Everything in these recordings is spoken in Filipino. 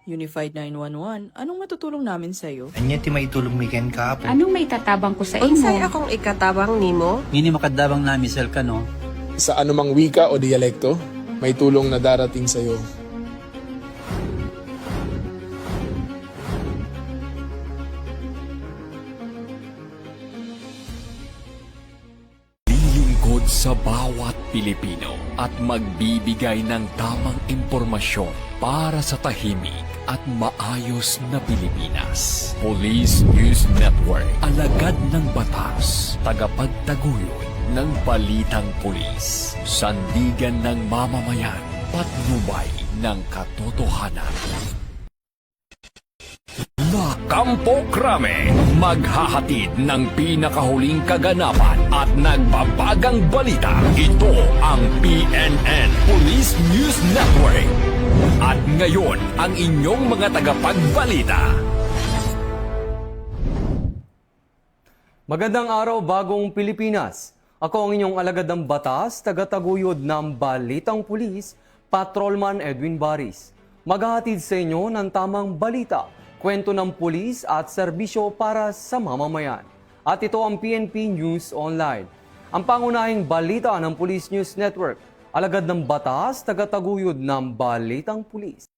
Unified 911, anong matutulong namin sa'yo? Anya ti maitulong mi ken kahapon. Anong may tatabang ko sa Unsay imo? akong ikatabang nimo? Ngini makadabang na misal ka no. Sa anumang wika o dialekto, may tulong na darating sa iyo. Lilingkod sa bawat Pilipino at magbibigay ng tamang impormasyon para sa tahimik at maayos na Pilipinas. Police News Network, alagad ng batas, tagapagtaguyod ng balitang pulis, sandigan ng mamamayan, patnubay ng katotohanan. La Campo Crame, maghahatid ng pinakahuling kaganapan at nagbabagang balita. Ito ang PNN Police News Network. At ngayon, ang inyong mga tagapagbalita. Magandang araw, bagong Pilipinas. Ako ang inyong alagad ng batas, tagataguyod ng Balitang Pulis, Patrolman Edwin Baris. Maghahatid sa inyo ng tamang balita, kwento ng pulis at serbisyo para sa mamamayan. At ito ang PNP News Online. Ang pangunahing balita ng Police News Network, alagad ng batas, tagataguyod ng Balitang Pulis.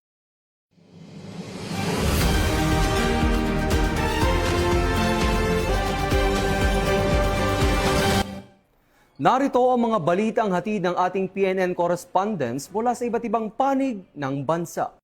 Narito ang mga balitang hatid ng ating PNN correspondents mula sa iba't ibang panig ng bansa.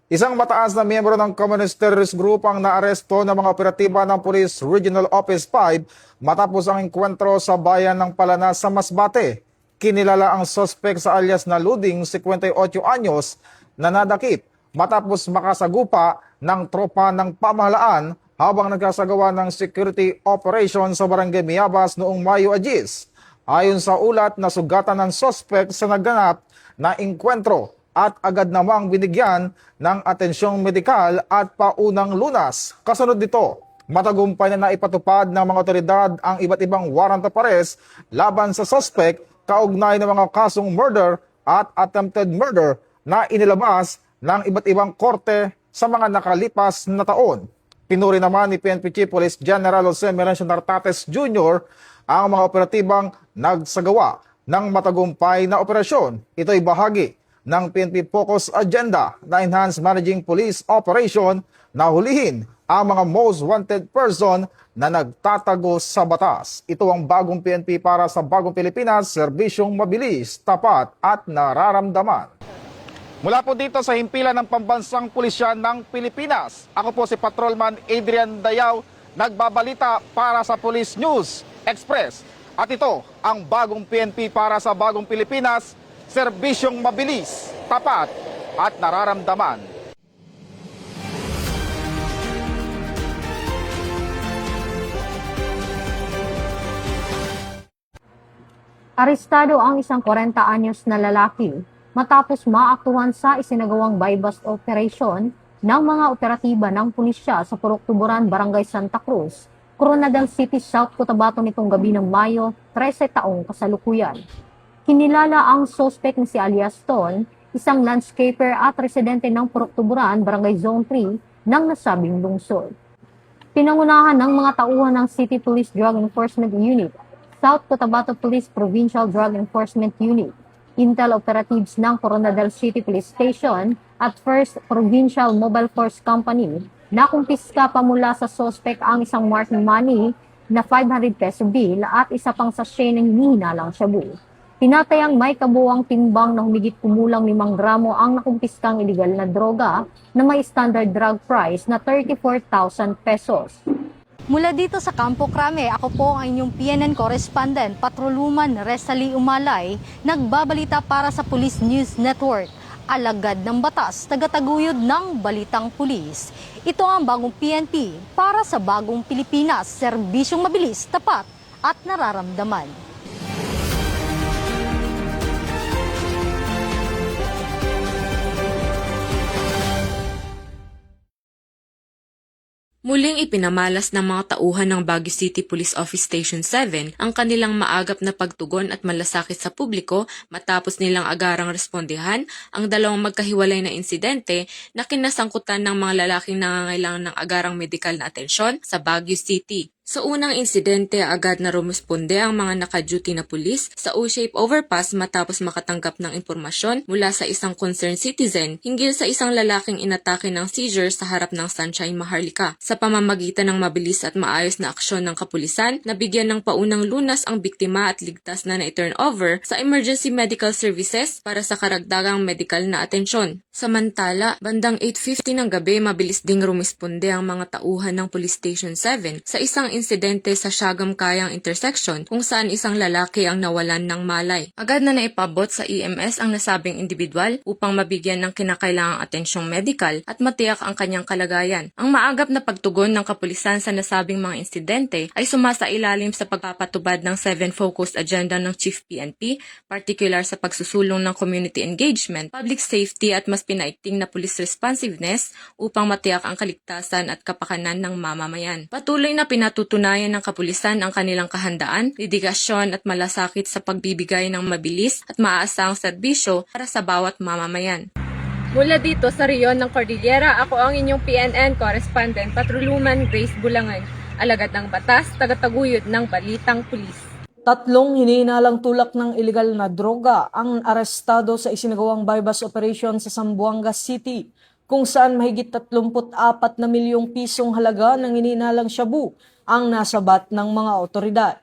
Isang mataas na miyembro ng Communist Terrorist Group ang naaresto ng mga operatiba ng Police Regional Office 5 matapos ang enkwentro sa bayan ng Palana sa Masbate. Kinilala ang suspect sa alias na Luding, 58 anyos, na nadakip matapos makasagupa ng tropa ng pamahalaan habang nagkasagawa ng security operation sa Barangay Miabas noong Mayo 10. Ayon sa ulat, nasugatan ng suspect sa naganap na enkwentro at agad namang binigyan ng atensyong medikal at paunang lunas. Kasunod nito, matagumpay na naipatupad ng mga otoridad ang iba't ibang warrant of arrest laban sa suspect kaugnay ng mga kasong murder at attempted murder na inilabas ng iba't ibang korte sa mga nakalipas na taon. Pinuri naman ni PNP Chief Police General Jose Merencio Nartates Jr. ang mga operatibang nagsagawa ng matagumpay na operasyon. Ito'y bahagi ng PNP Focus Agenda na Enhanced Managing Police Operation na hulihin ang mga most wanted person na nagtatago sa batas. Ito ang bagong PNP para sa bagong Pilipinas, serbisyong mabilis, tapat at nararamdaman. Mula po dito sa himpilan ng Pambansang Pulisya ng Pilipinas, ako po si Patrolman Adrian Dayaw, nagbabalita para sa Police News Express. At ito ang bagong PNP para sa bagong Pilipinas, serbisyong mabilis, tapat at nararamdaman. Arestado ang isang 40 anyos na lalaki matapos maaktuhan sa isinagawang buy-bust operation ng mga operatiba ng pulisya sa Purok Tuburan, Barangay Santa Cruz, Coronadal City, South Cotabato nitong gabi ng Mayo, 13 taong kasalukuyan. Kinilala ang suspect na si alias Ton, isang landscaper at residente ng Purok Tuburan, Barangay Zone 3 ng nasabing lungsod. Pinangunahan ng mga tauhan ng City Police Drug Enforcement Unit, South Cotabato Police Provincial Drug Enforcement Unit, Intel Operatives ng Coronadal City Police Station at First Provincial Mobile Force Company na kumpiska pa mula sa suspect ang isang marked money na 500 peso bill at isa pang sachet ng hinihinalang shabu. Tinatayang may kabuuang timbang na humigit kumulang 5 gramo ang nakumpiskang iligal na droga na may standard drug price na 34,000 pesos. Mula dito sa Campo Crame, ako po ang inyong PNN correspondent, Patrolwoman Resalie Umalay, nagbabalita para sa Police News Network. Alagad ng batas, tagataguyod ng balitang pulis. Ito ang bagong PNP para sa bagong Pilipinas, serbisyong mabilis, tapat at nararamdaman. Muling ipinamalas ng mga tauhan ng Baguio City Police Office Station 7 ang kanilang maagap na pagtugon at malasakit sa publiko matapos nilang agarang respondihan ang dalawang magkahiwalay na insidente na kinasangkutan ng mga lalaking nangangailangan ng agarang medikal na atensyon sa Baguio City. Sa unang insidente, agad na rumusponde ang mga naka-duty na pulis sa O-shape overpass matapos makatanggap ng impormasyon mula sa isang concerned citizen hinggil sa isang lalaking inatake ng seizure sa harap ng Sunshine Maharlika. Sa pamamagitan ng mabilis at maayos na aksyon ng kapulisan, nabigyan ng paunang lunas ang biktima at ligtas na na-turn over sa emergency medical services para sa karagdagang medical na atensyon. Samantala, bandang 8:50 ng gabi, mabilis ding rumisponde ang mga tauhan ng Police Station 7 sa isang insidente sa Siagam Kayang intersection kung saan isang lalaki ang nawalan ng malay. Agad na naipabot sa EMS ang nasabing individual upang mabigyan ng kinakailangang atensyong medical at matiyak ang kanyang kalagayan. Ang maagap na pagtugon ng kapulisan sa nasabing mga insidente ay sumasailalim sa pagpapatubad ng 7 focused agenda ng Chief PNP, particular sa pagsusulong ng community engagement, public safety at mas pinaigting na police responsiveness upang matiyak ang kaligtasan at kapakanan ng mamamayan. Patuloy na pinatutunayan ng kapulisan ang kanilang kahandaan, dedikasyon at malasakit sa pagbibigay ng mabilis at maaasahang serbisyo para sa bawat mamamayan. Mula dito sa Rion ng Cordillera, ako ang inyong PNN correspondent, Patrolwoman Grace Bulangan, alagad ng batas, tagataguyod ng Balitang Pulis. 3 hinihinalang tulak ng ilegal na droga ang arestado sa isinagawang bypass operation sa Zamboanga City, kung saan mahigit 34 na milyong pisong halaga ng hinihinalang shabu ang nasabat ng mga otoridad.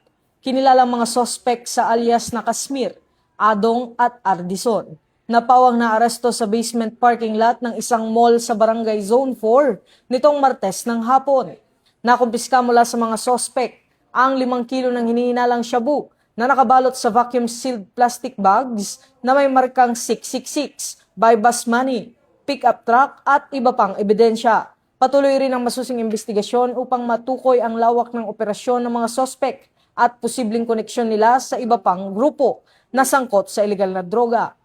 Kinilalang mga sospek sa alias na Kasmir, Adong at Ardison. Napawang na aresto sa basement parking lot ng isang mall sa Barangay Zone 4 nitong Martes ng hapon. Nakumpiska mula sa mga sospek ang 5 kilo ng hinihinalang shabu na nakabalot sa vacuum-sealed plastic bags na may markang 666, bypass money, pick-up truck at iba pang ebidensya. Patuloy rin ang masusing investigasyon upang matukoy ang lawak ng operasyon ng mga sospek at posibleng koneksyon nila sa iba pang grupo na sangkot sa ilegal na droga.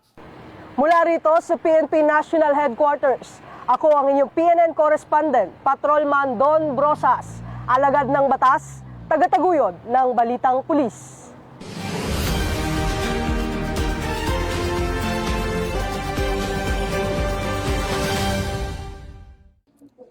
Mula rito sa PNP National Headquarters, ako ang inyong PNN correspondent, Patrolman Don Brosas, alagad ng batas, tagataguyod ng Balitang Pulis.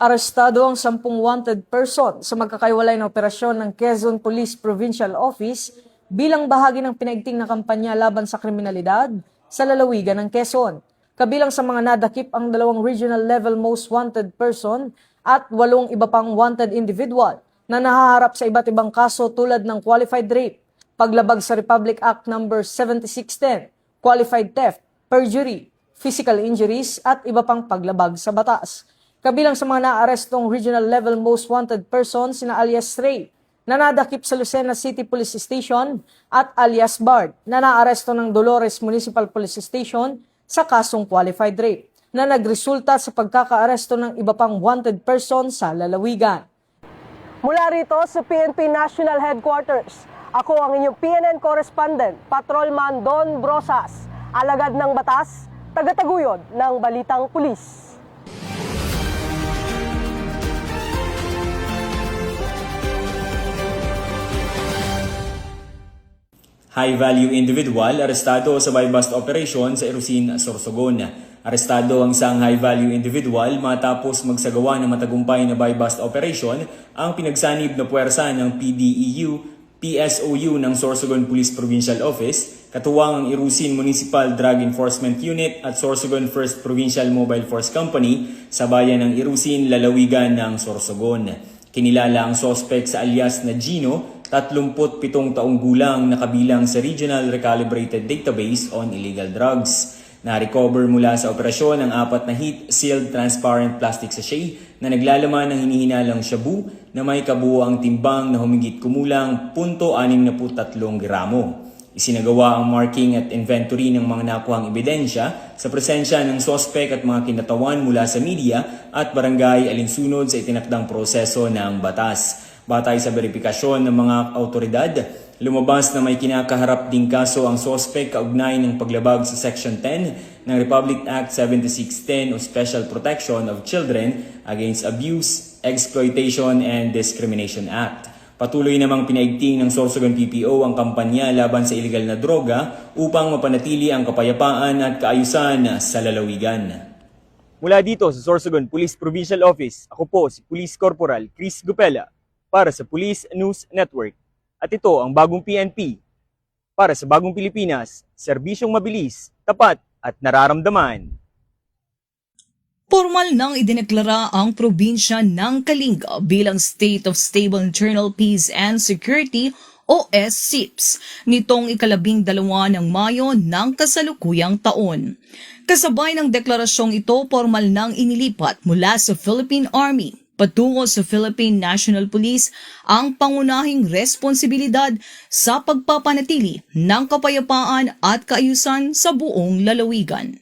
Arestado ang 10 wanted person sa magkakaiwalay na operasyon ng Quezon Police Provincial Office bilang bahagi ng pinaigting na kampanya laban sa kriminalidad sa lalawigan ng Quezon. Kabilang sa mga nadakip ang 2 regional level most wanted person at 8 iba pang wanted individual na nahaharap sa iba't ibang kaso tulad ng qualified rape, paglabag sa Republic Act No. 7610, qualified theft, perjury, physical injuries at iba pang paglabag sa batas. Kabilang sa mga naarestong regional level most wanted persons sina alias Ray na nadakip sa Lucena City Police Station at alias Bard na naaresto ng Dolores Municipal Police Station sa kasong qualified rape na nagresulta sa pagkakaaresto ng iba pang wanted person sa lalawigan. Mula rito sa PNP National Headquarters, ako ang inyong PNN correspondent, Patrolman Don Brosas, alagad ng batas, tagataguyod ng Balitang Pulis. High-value individual arestado sa buy-bust operation sa Irusin, Sorsogon. Arestado ang isang high-value individual matapos magsagawa ng matagumpay na buy-bust operation ang pinagsanib na puwersa ng PDEU, PSOU ng Sorsogon Police Provincial Office, katuwang ang Irusin Municipal Drug Enforcement Unit at Sorsogon 1st Provincial Mobile Force Company sa bayan ng Irusin, lalawigan ng Sorsogon. Kinilala ang sospek sa alias na Gino, 37 taong gulang na kabilang sa Regional Recalibrated Database on Illegal Drugs. Na-recover mula sa operasyon ang 4 na heat-sealed transparent plastic sachet na naglalaman ng hinihinalang shabu na may kabuoang timbang na humigit kumulang 0.63 gramo. Isinagawa ang marking at inventory ng mga nakuhang ebidensya sa presensya ng sospek at mga kinatawan mula sa media at barangay alinsunod sa itinakdang proseso ng batas. Batay sa verifikasyon ng mga autoridad, Lumabas na may kinakaharap ding kaso ang sospek kaugnay ng paglabag sa Section 10 ng Republic Act 7610 o Special Protection of Children Against Abuse, Exploitation and Discrimination Act. Patuloy namang pinaigting ng Sorsogon PPO ang kampanya laban sa iligal na droga upang mapanatili ang kapayapaan at kaayusan sa lalawigan. Mula dito sa Sorsogon Police Provincial Office, ako po si Police Corporal Chris Gupela para sa Police News Network. At ito ang bagong PNP para sa bagong Pilipinas, serbisyong mabilis, tapat at nararamdaman. Formal nang idineklara ang probinsya ng Kalinga bilang State of Stable Internal Peace and Security o SSIPS nitong 12 ng Mayo ng kasalukuyang taon. Kasabay ng deklarasyong ito, formal nang inilipat mula sa Philippine Army patungo sa Philippine National Police ang pangunahing responsibilidad sa pagpapanatili ng kapayapaan at kaayusan sa buong lalawigan.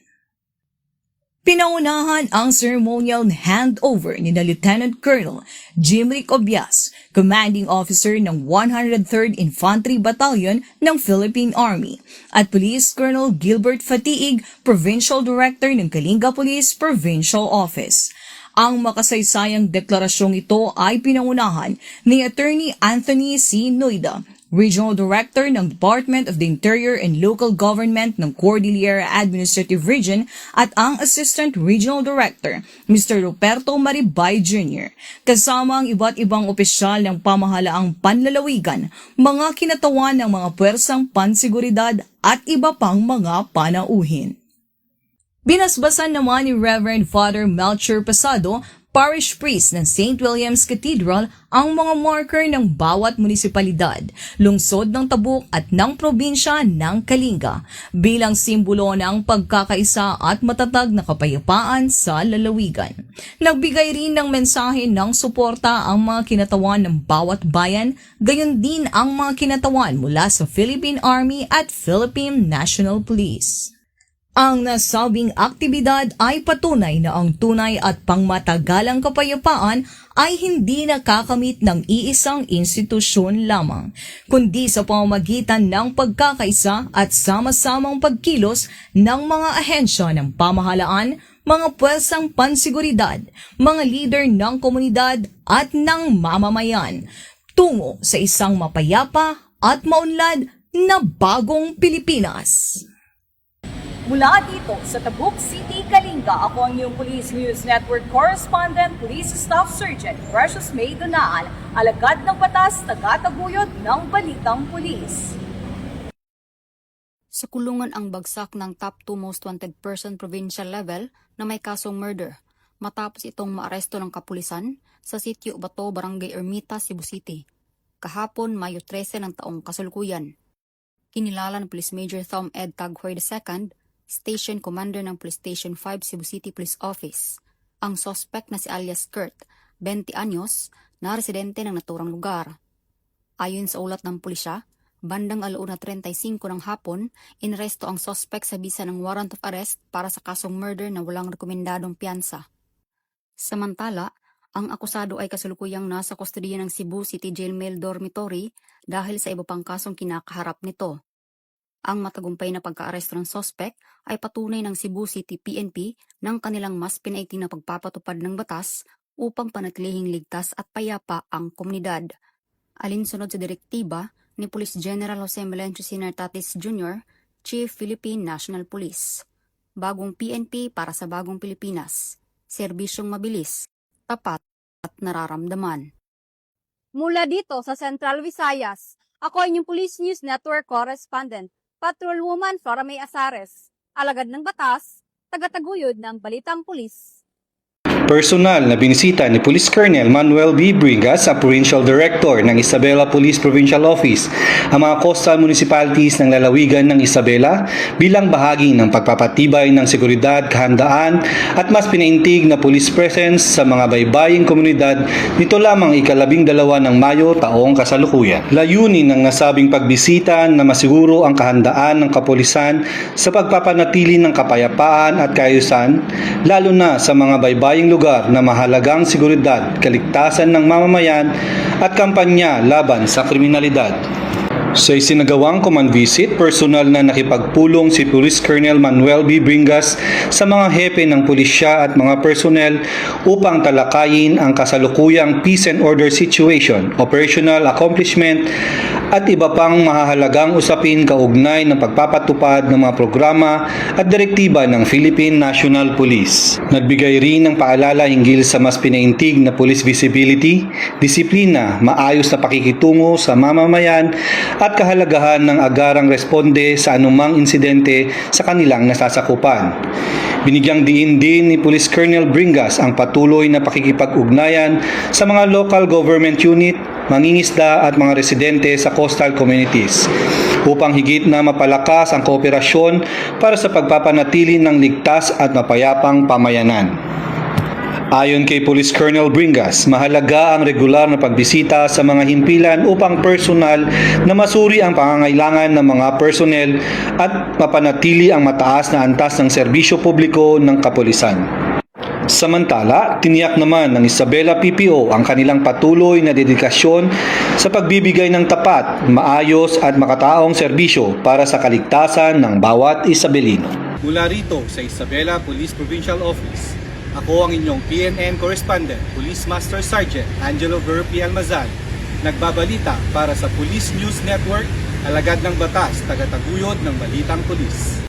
Pinaunahan ang ceremonial handover ni Lieutenant Colonel Jimrick Obias, Commanding Officer ng 103rd Infantry Battalion ng Philippine Army, at Police Colonel Gilbert Fatiig, Provincial Director ng Kalinga Police Provincial Office. Ang makasaysayang deklarasyong ito ay pinangunahan ni Attorney Anthony C. Noida, Regional Director ng Department of the Interior and Local Government ng Cordillera Administrative Region at ang Assistant Regional Director, Mr. Roberto Maribay Jr., kasama ang iba't ibang opisyal ng pamahalaang panlalawigan, mga kinatawan ng mga puwersang pansiguridad at iba pang mga panauhin. Binasbasan naman ni Reverend Father Melcher Pasado, Parish Priest ng St. William's Cathedral, ang mga marker ng bawat munisipalidad, lungsod ng Tabuk at ng probinsya ng Kalinga bilang simbolo ng pagkakaisa at matatag na kapayapaan sa lalawigan. Nagbigay rin ng mensahe ng suporta ang mga kinatawan ng bawat bayan, gayon din ang mga kinatawan mula sa Philippine Army at Philippine National Police. Ang nasabing aktibidad ay patunay na ang tunay at pangmatagalang kapayapaan ay hindi nakakamit ng iisang institusyon lamang, kundi sa pamamagitan ng pagkakaisa at sama-samang pagkilos ng mga ahensya ng pamahalaan, mga puwersang pansiguridad, mga leader ng komunidad at ng mamamayan, tungo sa isang mapayapa at maunlad na bagong Pilipinas. Mula dito sa Tabuk City, Kalinga, ako ang iyong Police News Network Correspondent, Police Staff Sergeant Precious May Donaan, alagad ng batas, tagataguyod ng balitang pulis. Sa kulungan ang bagsak ng top 2 most wanted person provincial level na may kasong murder matapos itong maaresto ng kapulisan sa sitio Bato, Barangay Ermita, Cebu City. Kahapon, Mayo 13 ng taong kasalukuyan. Kinilala ng Police Major Thom Ed Taghoy II, Station Commander ng Police Station 5 Cebu City Police Office, ang suspect na si alias Kurt, 20 anyos, na residente ng naturang lugar. Ayon sa ulat ng pulisya, bandang 1:35 ng hapon, inaresto ang suspect sa bisa ng warrant of arrest para sa kasong murder na walang rekomendadong piyansa. Samantala, ang akusado ay kasalukuyang nasa kustodiya ng Cebu City Jail Male Dormitory dahil sa iba pang kasong kinakaharap nito. Ang matagumpay na pagka-aresto ng suspect ay patunay ng Cebu City PNP ng kanilang mas pinaigting na pagpapatupad ng batas upang panatilihing ligtas at payapa ang komunidad. Alinsunod sa direktiba ni Police General Jose Melencio Sinartatis Jr., Chief Philippine National Police. Bagong PNP para sa bagong Pilipinas. Serbisyong mabilis, tapat at nararamdaman. Mula dito sa Central Visayas, ako ang inyong Police News Network Correspondent, Patrolwoman Flora May Azares, alagad ng batas, tagataguyod ng balitang pulis. Personal na binisita ni Police Colonel Manuel B. Bringas, ang Provincial Director ng Isabela Police Provincial Office, ang mga coastal municipalities ng lalawigan ng Isabela bilang bahagi ng pagpapatibay ng seguridad, kahandaan at mas pinaintig na police presence sa mga baybaying komunidad nito lamang 12 ng Mayo taong kasalukuyan. Layunin ng nasabing pagbisita na masiguro ang kahandaan ng kapulisan sa pagpapanatili ng kapayapaan at kaayusan, lalo na sa mga baybaying lugar na mahalagang seguridad, kaligtasan ng mamamayan at kampanya laban sa kriminalidad. Sa isinagawang command visit, personal na nakipagpulong si Police Colonel Manuel B. Bringas sa mga hepe ng pulisya at mga personnel upang talakayin ang kasalukuyang peace and order situation, operational accomplishment at iba pang mahahalagang usapin kaugnay ng pagpapatupad ng mga programa at direktiba ng Philippine National Police. Nagbigay rin ng paalala hinggil sa mas pinaintig na police visibility, disiplina, maayos na pakikitungo sa mamamayan at kahalagahan ng agarang responde sa anumang insidente sa kanilang nasasakupan. Binigyang diin din ni Police Colonel Bringas ang patuloy na pakikipag-ugnayan sa mga local government unit, mangingisda at mga residente sa coastal communities upang higit na mapalakas ang kooperasyon para sa pagpapanatili ng ligtas at mapayapang pamayanan. Ayon kay Police Colonel Bringas, mahalaga ang regular na pagbisita sa mga himpilan upang personal na masuri ang pangangailangan ng mga personnel at mapanatili ang mataas na antas ng serbisyo publiko ng kapulisan. Samantala, tiniyak naman ng Isabela PPO ang kanilang patuloy na dedikasyon sa pagbibigay ng tapat, maayos at makataong serbisyo para sa kaligtasan ng bawat Isabelino. Mula rito sa Isabela Police Provincial Office, ako ang inyong PNN Correspondent, Police Master Sergeant Angelo Verpi Almazan, nagbabalita para sa Police News Network, alagad ng batas, tagataguyod ng balitang pulis.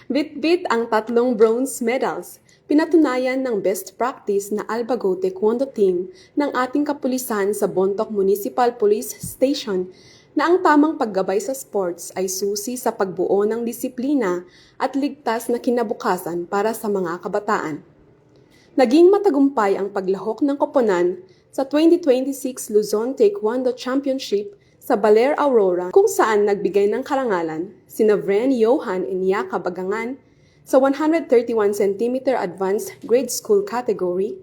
Bit-bit ang 3 bronze medals, pinatunayan ng best practice na Albago Taekwondo team ng ating kapulisan sa Bontoc Municipal Police Station na ang tamang paggabay sa sports ay susi sa pagbuo ng disiplina at ligtas na kinabukasan para sa mga kabataan. Naging matagumpay ang paglahok ng koponan sa 2026 Luzon Taekwondo Championship sa Baler Aurora kung saan nagbigay ng karangalan sina Vren Johan Inyaka Bagangan sa 131 cm Advanced Grade School category,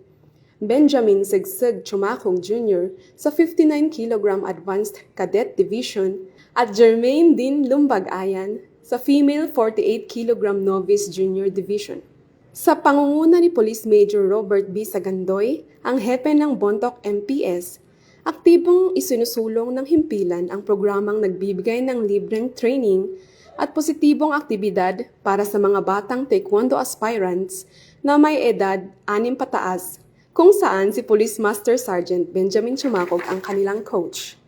Benjamin Sigsig Chumakog Jr. sa 59 kg Advanced Cadet Division at Jermaine Din Lumbag-Ayan sa Female 48 kg Novice Junior Division. Sa pangunguna ni Police Major Robert B. Sagandoy, ang hepe ng Bontoc MPS, aktibong isinusulong ng himpilan ang programang nagbibigay ng libreng training at positibong aktibidad para sa mga batang taekwondo aspirants na may edad 6 pataas, kung saan si Police Master Sergeant Benjamin Chumakog ang kanilang coach.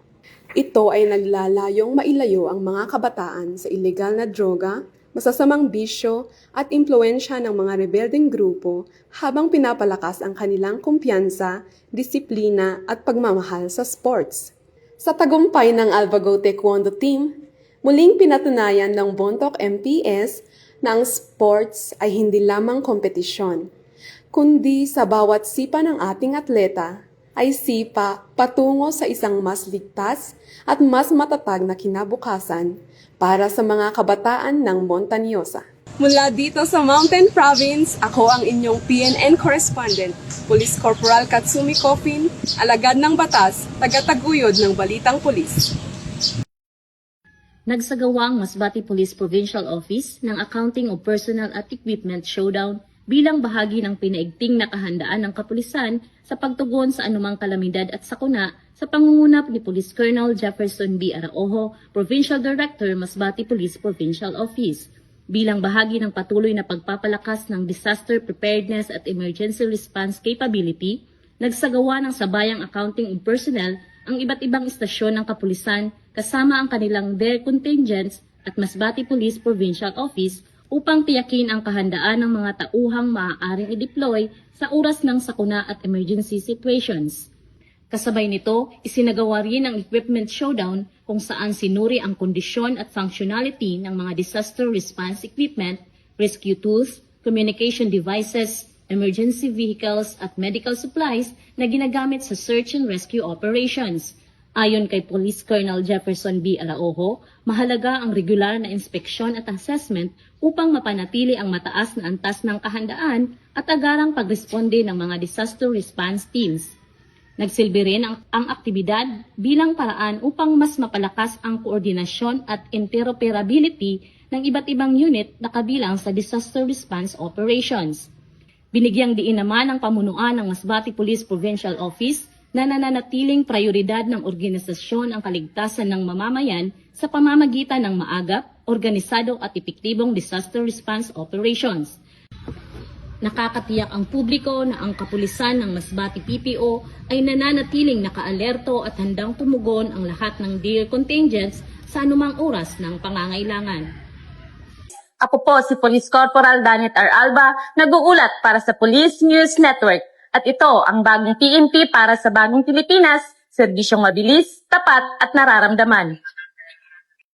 Ito ay naglalayong mailayo ang mga kabataan sa ilegal na droga, masasamang bisyo at impluensya ng mga rebeldeng grupo habang pinapalakas ang kanilang kumpiyansa, disiplina at pagmamahal sa sports. Sa tagumpay ng Albago Taekwondo team, muling pinatunayan ng Bontoc MPS na ang sports ay hindi lamang kompetisyon, kundi sa bawat sipa ng ating atleta ay sipa patungo sa isang mas ligtas at mas matatag na kinabukasan para sa mga kabataan ng Montañosa. Mula dito sa Mountain Province, ako ang inyong PNN Correspondent, Police Corporal Katsumi Kofin, alagad ng batas, tagataguyod ng balitang pulis. Nagsagawa ang Masbate Police Provincial Office ng Accounting of Personnel at Equipment Showdown bilang bahagi ng pinaigting na kahandaan ng kapulisan sa pagtugon sa anumang kalamidad at sakuna sa pangunguna ni Police Colonel Jefferson B. Araojo, Provincial Director, Masbate Police Provincial Office. Bilang bahagi ng patuloy na pagpapalakas ng disaster preparedness at emergency response capability, nagsagawa ng sabayang accounting of personnel ang iba't ibang istasyon ng kapulisan kasama ang kanilang their contingents at Masbate Police Provincial Office upang tiyakin ang kahandaan ng mga tauhang maaaring i-deploy sa oras ng sakuna at emergency situations. Kasabay nito, isinagawa rin ang equipment showdown kung saan sinuri ang kondisyon at functionality ng mga disaster response equipment, rescue tools, communication devices, emergency vehicles at medical supplies na ginagamit sa search and rescue operations. Ayon kay Police Colonel Jefferson B. Araojo, mahalaga ang regular na inspeksyon at assessment upang mapanatili ang mataas na antas ng kahandaan at agarang pagresponde ng mga disaster response teams. Nagsilbi rin ang aktibidad bilang paraan upang mas mapalakas ang koordinasyon at interoperability ng iba't ibang unit na kabilang sa disaster response operations. Binigyang diin naman ng pamunuan ng Masbate Police Provincial Office na nananatiling prioridad ng organisasyon ang kaligtasan ng mamamayan sa pamamagitan ng maagap, organisado at epektibong disaster response operations. Nakakatiyak ang publiko na ang kapulisan ng Masbate PPO ay nananatiling nakaalerto at handang tumugon ang lahat ng dire contingents sa anumang oras ng pangangailangan. Ako po si Police Corporal Danet R. Alba, nag-uulat para sa Police News Network. At ito ang bagong PNP para sa bagong Pilipinas, serbisyong mabilis, tapat at nararamdaman.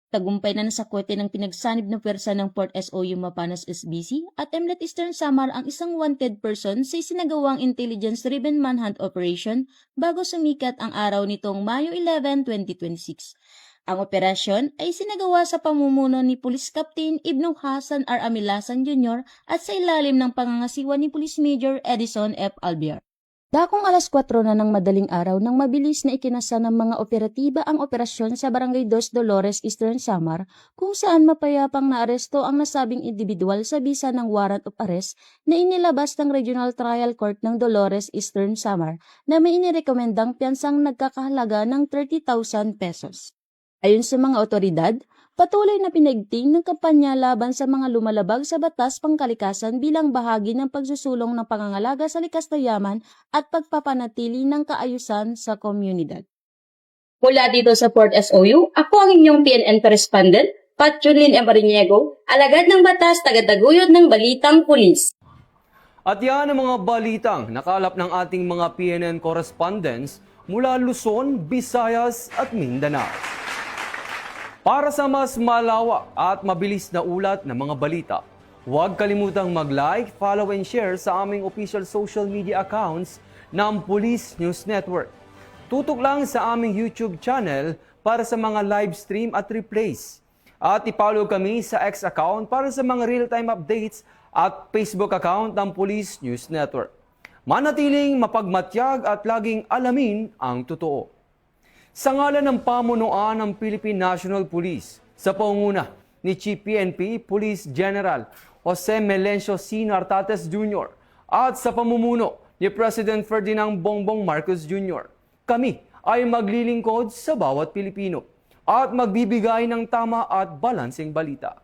Tagumpay na nasa korte ng pinagsanib na pwersa ng Port SOU Mapanas SBC at Mlet Eastern Samar ang isang wanted person sa isinagawang intelligence-driven manhunt operation bago sumikat ang araw nitong Mayo 11, 2026. Ang operasyon ay sinagawa sa pamumuno ni Police Captain Ibnu Hasan R. Amilasan Jr. at sa ilalim ng pangangasiwa ni Police Major Edison F. Albiar. Dakong alas 4 na ng madaling araw nang mabilis na ikinasa ng mga operatiba ang operasyon sa Barangay Dos Dolores, Eastern Samar, kung saan mapayapang naaresto ang nasabing individual sa bisa ng warrant of arrest na inilabas ng Regional Trial Court ng Dolores, Eastern Samar na may inirekomendang piyansang nagkakahalaga ng 30,000 pesos. Ayon sa mga otoridad, patuloy na pinagting ng kampanya laban sa mga lumalabag sa batas pangkalikasan bilang bahagi ng pagsusulong ng pangangalaga sa likas na yaman at pagpapanatili ng kaayusan sa komunidad. Mula dito sa Port SOU, ako ang inyong PNN correspondent, Pat Junlin Emariniego, alagad ng batas, tagataguyod ng Balitang Pulis. At yan ang mga balitang nakalap ng ating mga PNN correspondents mula Luzon, Visayas at Mindanao. Para sa mas malawak at mabilis na ulat ng mga balita, huwag kalimutang mag-like, follow and share sa aming official social media accounts ng Police News Network. Tutok lang sa aming YouTube channel para sa mga live stream at replays. At i-follow kami sa X account para sa mga real-time updates at Facebook account ng Police News Network. Manatiling mapagmatyag at laging alamin ang totoo. Sa ngalan ng pamunuan ng Philippine National Police, sa pangunguna ni Chief PNP Police General Jose Melencio C. Nartates Jr. at sa pamumuno ni President Ferdinand Bongbong Marcos Jr., kami ay maglilingkod sa bawat Pilipino at magbibigay ng tama at balanseng balita.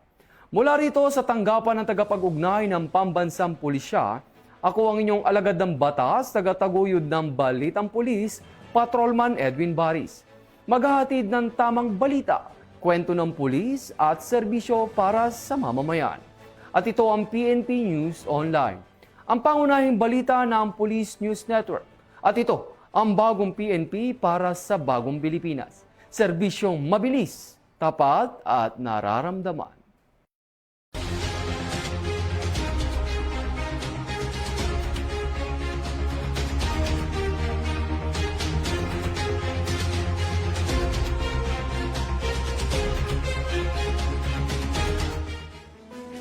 Mula rito sa tanggapan ng tagapag-ugnay ng Pambansang Pulisya, ako ang inyong alagad ng batas, tagataguyod ng Balitang Pulis, Patrolman Edwin Baris. Maghahatid ng tamang balita, kwento ng pulis at serbisyo para sa mamamayan. At ito ang PNP News Online, ang pangunahing balita ng Police News Network. At ito ang bagong PNP para sa bagong Pilipinas. Serbisyong mabilis, tapat at nararamdaman.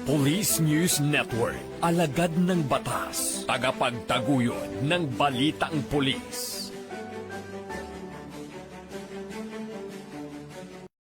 Police News Network, alagad ng batas, tagapagtaguyod ng balitang pulis.